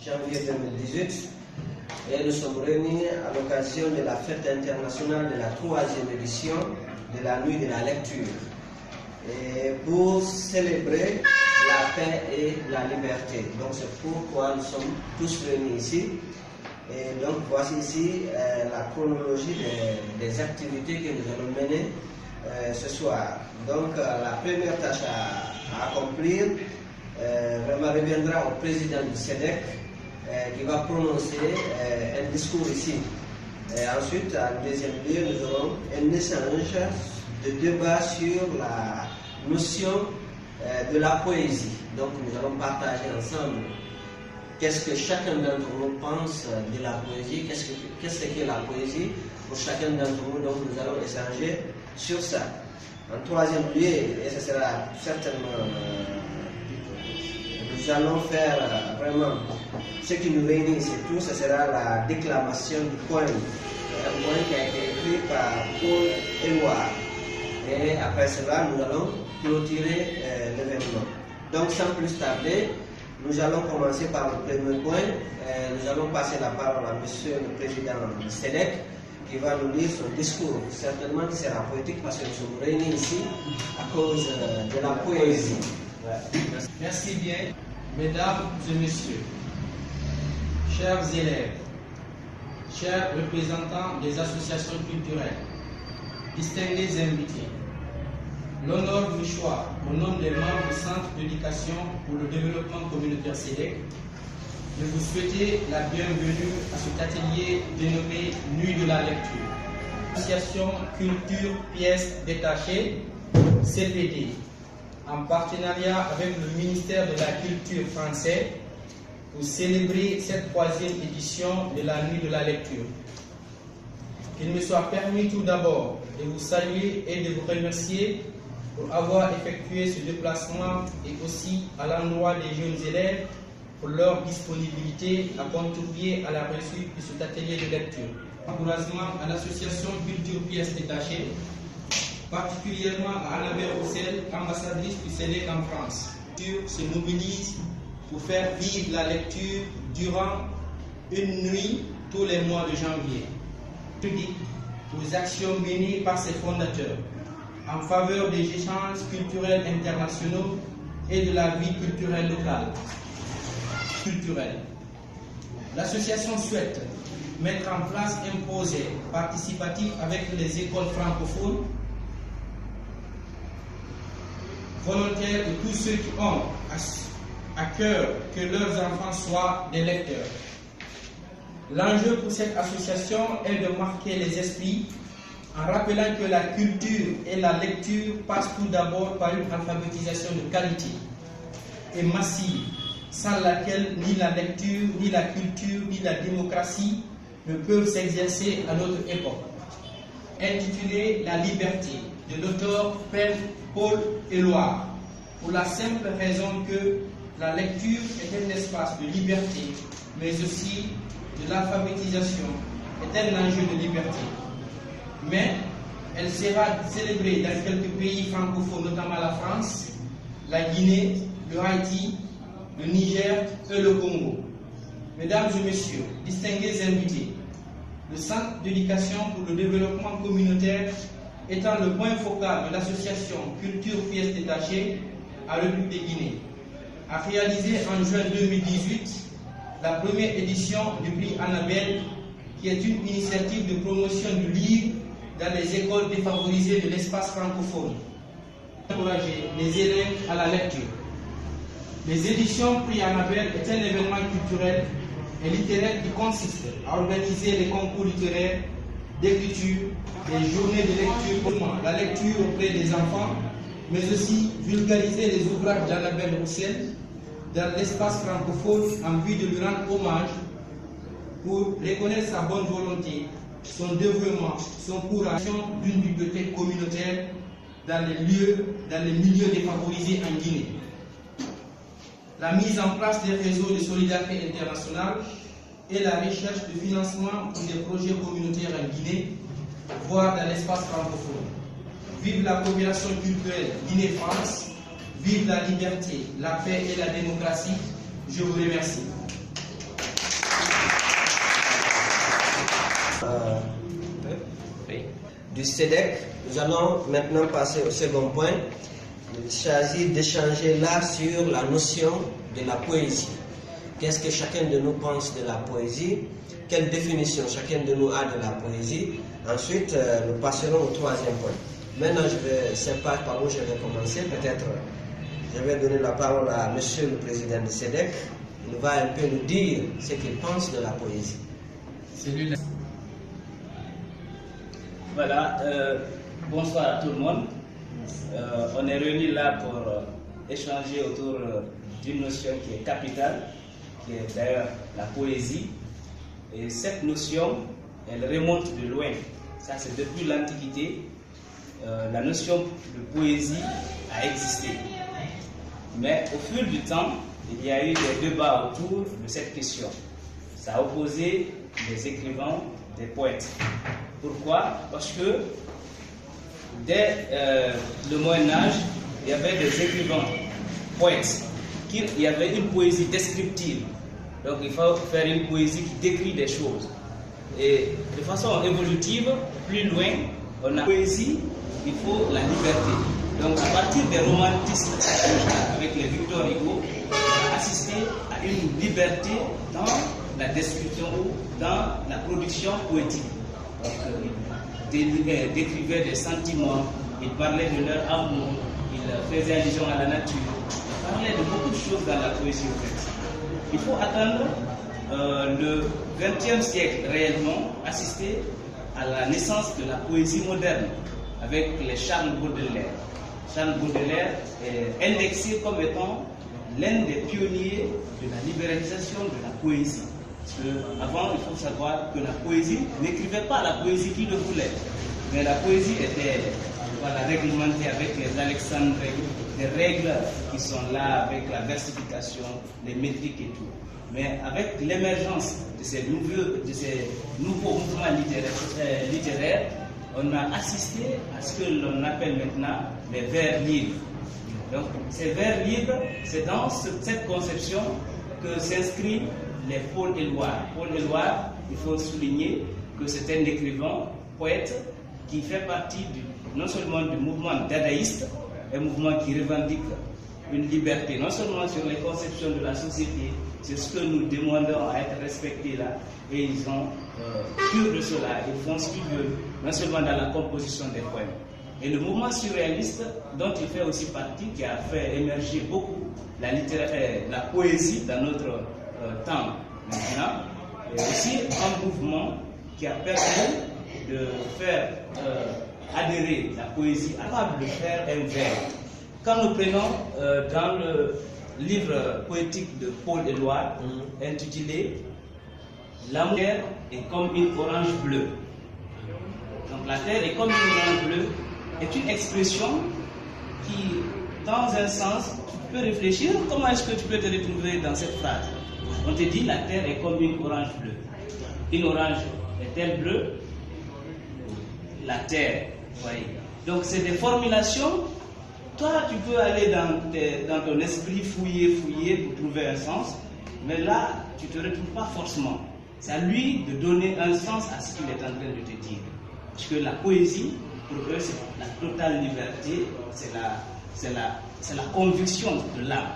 janvier 2018 et nous sommes réunis à l'occasion de la fête internationale de la 3e édition de la nuit de la lecture et pour célébrer la paix et la liberté. Donc c'est pourquoi nous sommes tous réunis ici. Et donc voici ici la chronologie des activités que nous allons mener ce soir. Donc la première tâche à accomplir vraiment reviendra au président du SEDEC qui va prononcer un discours ici. Et ensuite, en deuxième lieu, nous aurons un échange de débat sur la notion de la poésie. Donc nous allons partager ensemble qu'est-ce que chacun d'entre nous pense de la poésie, qu'est-ce que la poésie pour chacun d'entre nous. Donc nous allons échanger sur ça. En troisième lieu, et ce sera certainement, nous allons faire vraiment ce qui nous réunit ici tous, ce sera la déclamation du poème. Un poème qui a été écrit par Paul Éluard. Et après cela, nous allons clôturer l'événement. Donc sans plus tarder, nous allons commencer par le premier point. Nous allons passer la parole à monsieur le président du SEDEC qui va nous lire son discours. Certainement qui sera poétique parce que nous sommes réunis ici à cause de la poésie. Ouais. Merci bien, mesdames et messieurs, chers élèves, chers représentants des associations culturelles, distingués invités. L'honneur du choix au nom des membres du Centre d'éducation pour le développement communautaire SEDEC de vous souhaiter la bienvenue à cet atelier dénommé Nuit de la lecture. L'association Culture Pièces Détachées, CPD, en partenariat avec le ministère de la Culture français pour célébrer cette 3e édition de la Nuit de la lecture. Qu'il me soit permis tout d'abord de vous saluer et de vous remercier pour avoir effectué ce déplacement et aussi à l'endroit des jeunes élèves pour leur disponibilité à contribuer à la réussite de cet atelier de lecture. Encouragement à l'association Culture Pièces Détachées, particulièrement à Annabelle Roussel, ambassadrice du SEDEC en France. Se mobilise pour faire vivre la lecture durant une nuit tous les mois de janvier. Aux actions menées par ses fondateurs en faveur des échanges culturels internationaux et de la vie culturelle locale. L'association souhaite mettre en place un projet participatif avec les écoles francophones volontaires de tous ceux qui ont à cœur que leurs enfants soient des lecteurs. L'enjeu pour cette association est de marquer les esprits en rappelant que la culture et la lecture passent tout d'abord par une alphabétisation de qualité et massive, sans laquelle ni la lecture, ni la culture, ni la démocratie ne peuvent s'exercer à notre époque. Intitulé La liberté de l'auteur Paul Éluard, pour la simple raison que la lecture est un espace de liberté, mais aussi de l'alphabétisation, est un enjeu de liberté. Mais elle sera célébrée dans quelques pays francophones, notamment la France, la Guinée, le Haïti, le Niger et le Congo. Mesdames et messieurs, distingués invités, le Centre d'éducation pour le développement communautaire étant le point focal de l'association Culture Pièces Détachées à République de Guinée, a réalisé en juin 2018 la première édition du prix Annabelle, qui est une initiative de promotion du livre dans les écoles défavorisées de l'espace francophone. Encourager les élèves à la lecture. Les éditions Prix Annabelle est un événement culturel et littéraire qui consiste à organiser les concours littéraires, d'écriture, des journées de lecture pour la lecture auprès des enfants, mais aussi vulgariser les ouvrages d'Annabelle Roussel dans l'espace francophone en vue de lui rendre hommage pour reconnaître sa bonne volonté, son dévouement, son courage d'une bibliothèque communautaire dans les milieux défavorisés en Guinée. La mise en place des réseaux de solidarité internationale et la recherche de financement pour des projets communautaires en Guinée, voire dans l'espace francophone. Vive la coopération culturelle Guinée-France, vive la liberté, la paix et la démocratie. Je vous remercie. du SEDEC. Nous allons maintenant passer au second point. Il s'agit d'échanger là sur la notion de la poésie. Qu'est-ce que chacun de nous pense de la poésie? Quelle définition chacun de nous a de la poésie? Ensuite, nous passerons au troisième point. Maintenant, je ne sais pas par où je vais commencer. Peut-être, je vais donner la parole à Monsieur le Président du SEDEC. Il va un peu nous dire ce qu'il pense de la poésie. Voilà, bonsoir à tout le monde. On est réunis là pour échanger autour d'une notion qui est capitale, qui est d'ailleurs la poésie. Et cette notion, elle remonte de loin. Ça, c'est depuis l'Antiquité. La notion de poésie a existé. Mais au fil du temps, il y a eu des débats autour de cette question. Ça a opposé des écrivains, des poètes. Pourquoi? Parce que dès le Moyen-Âge, il y avait des écrivains, poètes, il y avait une poésie descriptive. Donc il faut faire une poésie qui décrit des choses. Et de façon évolutive, plus loin, on a la poésie, il faut la liberté. Donc à partir des romantistes, avec les Victor Hugo, on a assisté à une liberté dans la description ou dans la production poétique. Donc, il décrivait des sentiments, il parlait de leur amour, il faisait allusion à la nature, il parlait de beaucoup de choses dans la poésie en fait. Il faut attendre le XXe siècle réellement, assister à la naissance de la poésie moderne avec les Charles Baudelaire. Charles Baudelaire est indexé comme étant l'un des pionniers de la libéralisation de la poésie. Parce qu'avant, il faut savoir que la poésie n'écrivait pas la poésie qu'il le voulait. Mais la poésie était réglementée avec les alexandrins, des règles qui sont là avec la versification, les métriques et tout. Mais avec l'émergence de ces nouveaux mouvements littéraires, on a assisté à ce que l'on appelle maintenant les vers libres. Donc, ces vers libres, c'est dans cette conception que s'inscrit les Paul Éluard. Paul Éluard, il faut souligner que c'est un écrivain, poète, qui fait partie non seulement du mouvement dadaïste, un mouvement qui revendique une liberté, non seulement sur les conceptions de la société, c'est ce que nous demandons à être respectés là, et ils ont cure de cela, ils font ce qu'ils veulent, non seulement dans la composition des poèmes. Et le mouvement surréaliste, dont il fait aussi partie, qui a fait émerger beaucoup la poésie dans notre temps maintenant, est aussi un mouvement qui a permis de faire adhérer la poésie avant de faire un vers. Quand nous prenons dans le livre poétique de Paul Éluard, intitulé La terre est comme une orange bleue. Donc la terre est comme une orange bleue est une expression qui, dans un sens, tu peux réfléchir comment est-ce que tu peux te retrouver dans cette phrase. On te dit la terre est comme une orange bleue. Une orange est-elle bleue? La terre, voyez. Donc c'est des formulations. Toi, tu peux aller dans ton esprit fouiller pour trouver un sens, mais là, tu ne te retrouves pas forcément. C'est à lui de donner un sens à ce qu'il est en train de te dire. Parce que la poésie, pour eux, c'est la totale liberté, c'est la conviction de l'âme.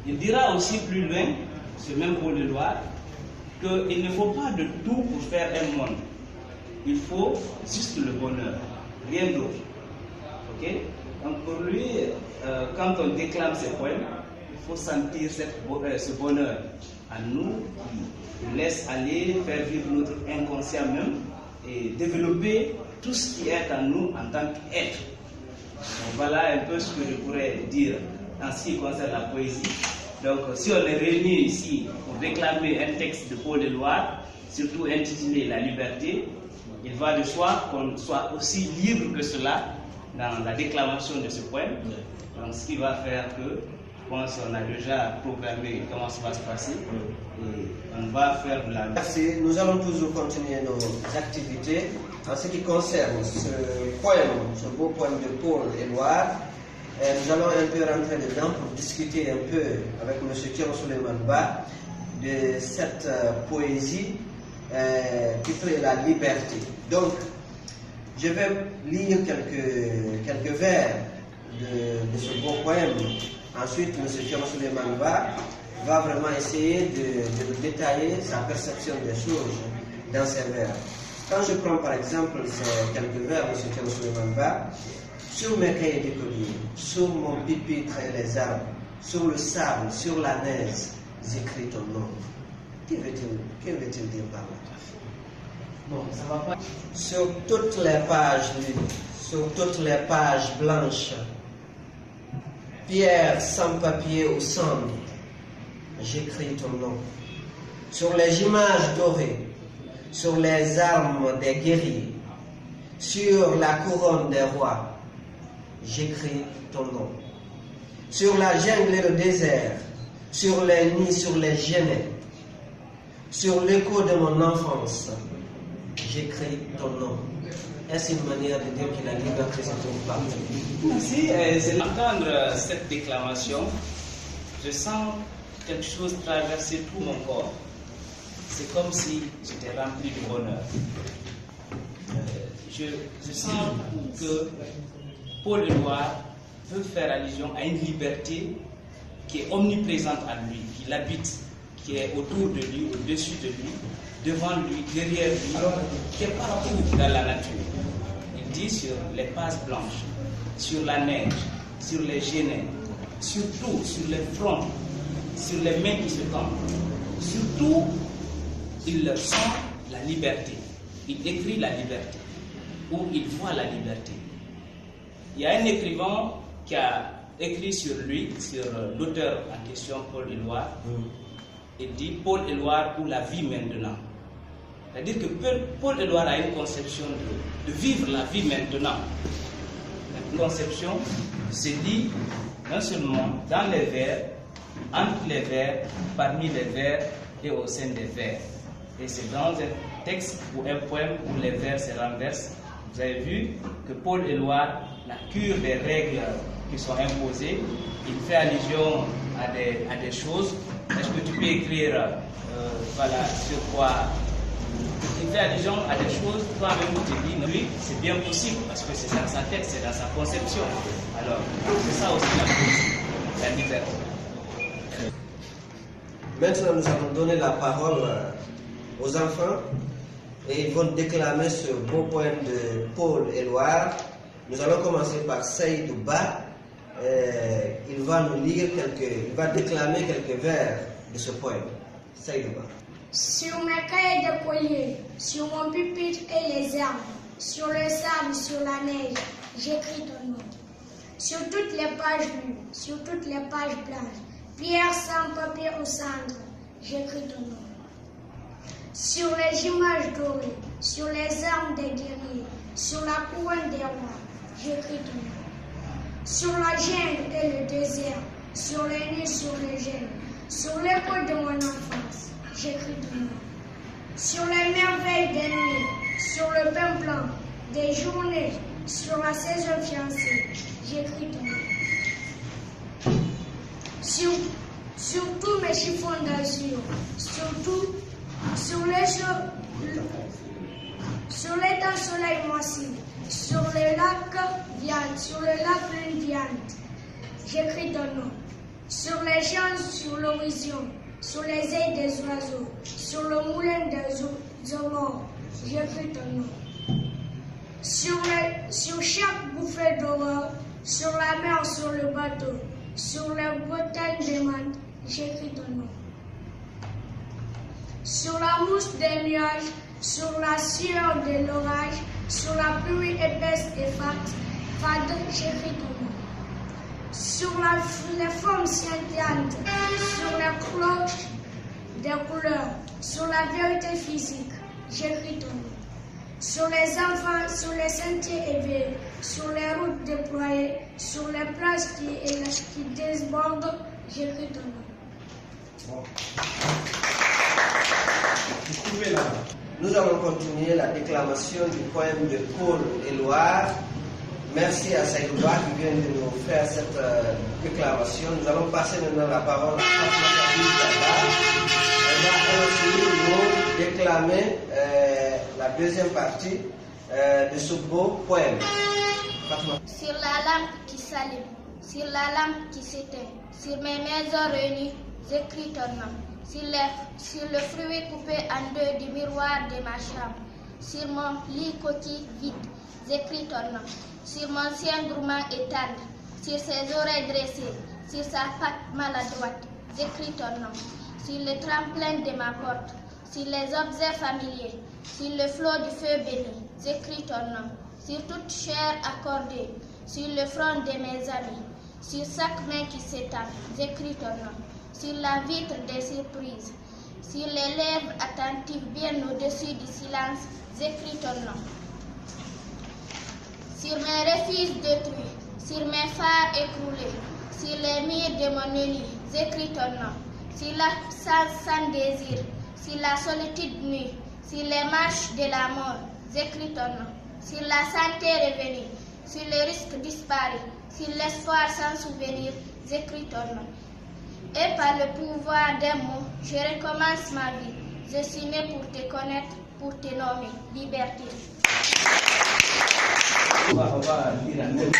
Il dira aussi plus loin, ce même Paul Éluard, qu'il ne faut pas de tout pour faire un monde. Il faut juste le bonheur, rien d'autre. Ok? Donc pour lui, quand on déclame ces poèmes, il faut sentir ce bonheur à nous qui nous laisse aller, faire vivre notre inconscient même et développer tout ce qui est en nous en tant qu'être. Voilà un peu ce que je pourrais dire en ce qui concerne la poésie. Donc si on est réunis ici pour réclamer un texte de Paul Éluard, surtout intitulé La liberté, il va de soi qu'on soit aussi libre que cela dans la déclamation de ce poème. Donc ce qui va faire que, je pense qu'on a déjà programmé comment ça va se passer et on va faire de la... Merci. Nous allons toujours continuer nos activités. En ce qui concerne ce poème, ce beau poème de Paul Éluard, nous allons un peu rentrer dedans pour discuter un peu avec M. Thierry Souleymane Ba de cette poésie qui fait la liberté. Donc, Je vais lire quelques vers de ce beau poème. Ensuite, M. Thiam Souleymane va vraiment essayer de détailler sa perception des choses dans ces vers. Quand je prends par exemple ces quelques vers de M. Thiam Souleymane sur mes cahiers d'écolier, sur mon pupitre et les arbres, sur le sable, sur la neige, j'écris ton nom. Que veut-il dire par là? Bon, ça va pas. Sur toutes les pages lues, sur toutes les pages blanches, pierre sans papier ou cendre, j'écris ton nom. Sur les images dorées, sur les armes des guerriers, sur la couronne des rois, j'écris ton nom. Sur la jungle et le désert, sur les nids, sur les genêts, sur l'écho de mon enfance, j'écris ton nom. Est-ce une manière de dire que la liberté se trouve partout? Merci. C'est d'entendre cette déclamation. Je sens quelque chose traverser tout mon corps. C'est comme si j'étais rempli de bonheur. Je sens que Paul Éluard veut faire allusion à une liberté qui est omniprésente à lui, qui l'habite, qui est autour de lui, au-dessus de lui, devant lui, derrière lui, qui est partout dans la nature. Il dit sur les pages blanches, sur la neige, sur les genêts, surtout sur les fronts, sur les mains qui se tendent. Surtout, il sent la liberté. Il écrit la liberté, ou il voit la liberté. Il y a un écrivain qui a écrit sur lui, sur l'auteur en question, Paul Éluard. Il dit Paul Éluard pour la vie maintenant. C'est-à-dire que Paul Éluard a une conception de vivre la vie maintenant. Une conception se dit non seulement dans les vers, entre les vers, parmi les vers et au sein des vers. Et c'est dans un texte ou un poème où les vers se renversent. Vous avez vu que Paul Éluard, la cure des règles qui sont imposées, il fait allusion à des choses. Est-ce que tu peux écrire voilà, sur quoi il fait allusion à des choses, toi-même tu te dis, oui, c'est bien possible, parce que c'est dans sa tête, c'est dans sa conception. Alors, c'est ça aussi la poésie, la liberté. Maintenant, nous allons donner la parole aux enfants et ils vont déclamer ce beau poème de Paul Éluard. Nous allons commencer par Seydou Ba. Il va nous lire il va déclamer quelques vers de ce poème. Seydou Ba. Sur mes cahiers de collier, sur mon pupitre et les arbres, sur le sable, sur la neige, j'écris ton nom. Sur toutes les pages lues, sur toutes les pages blanches, pierre sans papier ou cendre, j'écris ton nom. Sur les images dorées, sur les armes des guerriers, sur la couronne des rois, j'écris ton nom. Sur la jungle et le désert, sur les nids, sur les gènes, sur l'écho de mon enfance, j'écris ton nom. Sur les merveilles des nuits, sur le pain blanc, des journées, sur la saison fiancée, j'écris ton nom. Sur tous mes chiffons d'azur, sur l'étang soleil moisi, sur le lac viande, sur le lac lune viande, j'écris ton nom. Sur les champs, sur l'horizon, sur les ailes des oiseaux, sur le moulin des aurores, j'écris ton nom. Sur chaque bouffée d'aurore, sur la mer, sur le bateau, sur les montagnes des mantes, j'écris ton nom. Sur la mousse des nuages, sur la sueur de l'orage, sur la pluie épaisse et fade, j'écris ton nom. Sur les formes scintillantes, sur les cloches des couleurs, sur la vérité physique, j'écris ton nom. Sur les enfants, sur les sentiers élevés, sur les routes déployées, sur les places qui débordent, j'écris ton nom. Nous allons continuer la déclamation du poème de Paul Éluard. Merci à Seydou Ba qui vient de nous faire cette déclaration. Nous allons passer maintenant la parole à Fatma Kabir. Elle va aussi nous déclamer la deuxième partie de ce beau poème. Fatima. Sur la lampe qui s'allume, sur la lampe qui s'éteint, sur mes maisons réunies, j'écris ton nom. Sur le fruit coupé en deux du miroir de ma chambre, sur mon lit coquille vide, j'écris ton nom. Sur mon sien gourmand et tendre, sur ses oreilles dressées, sur sa patte maladroite, j'écris ton nom. Sur le tremplin de ma porte, sur les objets familiers, sur le flot du feu béni, j'écris ton nom. Sur toute chair accordée, sur le front de mes amis, sur chaque main qui s'étend, j'écris ton nom. Sur la vitre des surprises, sur les lèvres attentives bien au-dessus du silence, j'écris ton nom. Sur mes refuges détruits, sur mes phares écroulés, sur les murs de mon ennemi, j'écris ton nom. Sur l'absence sans désir, sur la solitude nue, sur les marches de la mort, j'écris ton nom. Sur la santé revenue, sur le risque disparu, sur l'espoir sans souvenir, j'écris ton nom. Et par le pouvoir d'un mot, je recommence ma vie. Je suis né pour te connaître, pour te nommer. Liberté. On va lire un peu.